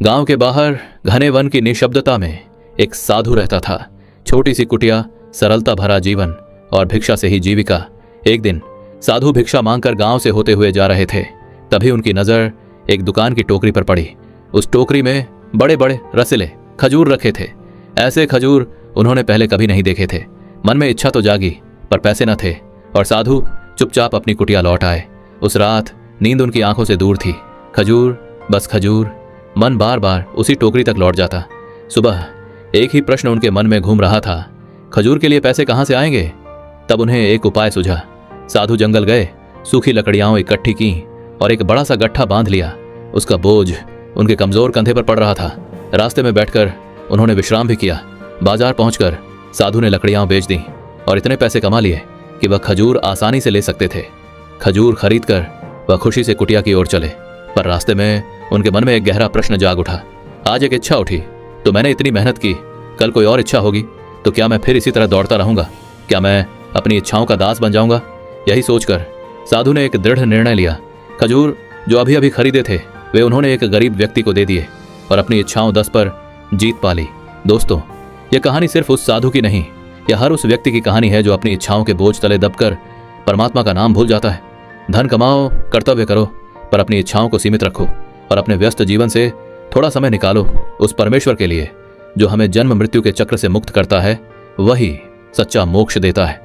गांव के बाहर घने वन की निशब्दता में एक साधु रहता था। छोटी सी कुटिया, सरलता भरा जीवन और भिक्षा से ही जीविका। एक दिन साधु भिक्षा मांगकर गांव से होते हुए जा रहे थे। तभी उनकी नजर एक दुकान की टोकरी पर पड़ी। उस टोकरी में बड़े बड़े रसीले खजूर रखे थे। ऐसे खजूर उन्होंने पहले कभी नहीं देखे थे। मन में इच्छा तो जागी, पर पैसे न थे और साधु चुपचाप अपनी कुटिया लौट आए। उस रात नींद उनकी आंखों से दूर थी। खजूर, बस खजूर। मन बार बार उसी टोकरी तक लौट जाता। सुबह एक ही प्रश्न उनके मन में घूम रहा था, खजूर के लिए पैसे कहाँ से आएंगे? तब उन्हें एक उपाय सूझा। साधु जंगल गए, सूखी लकड़ियां इकट्ठी की और एक बड़ा सा गट्ठा बांध लिया। उसका बोझ उनके कमजोर कंधे पर पड़ रहा था। रास्ते में बैठकर उन्होंने विश्राम भी किया। बाजार पहुंचकर साधु ने लकड़ियां बेच दी और इतने पैसे कमा लिए कि वह खजूर आसानी से ले सकते थे। खजूर खरीदकर वह खुशी से कुटिया की ओर चले, पर रास्ते में उनके मन में एक गहरा प्रश्न जाग उठा। आज एक इच्छा उठी तो मैंने इतनी मेहनत की, कल कोई और इच्छा होगी तो क्या मैं फिर इसी तरह दौड़ता रहूंगा? क्या मैं अपनी इच्छाओं का दास बन जाऊंगा? यही सोचकर साधु ने एक दृढ़ निर्णय लिया। खजूर जो अभी अभी खरीदे थे वे उन्होंने एक गरीब व्यक्ति को दे दिए और अपनी इच्छाओं 10 पर जीत पा ली। दोस्तों, यह कहानी सिर्फ उस साधु की नहीं, यह हर उस व्यक्ति की कहानी है जो अपनी इच्छाओं के बोझ तले दबकर परमात्मा का नाम भूल जाता है। धन कमाओ, कर्तव्य करो, पर अपनी इच्छाओं को सीमित रखो और अपने व्यस्त जीवन से थोड़ा समय निकालो उस परमेश्वर के लिए जो हमें जन्म मृत्यु के चक्र से मुक्त करता है। वही सच्चा मोक्ष देता है।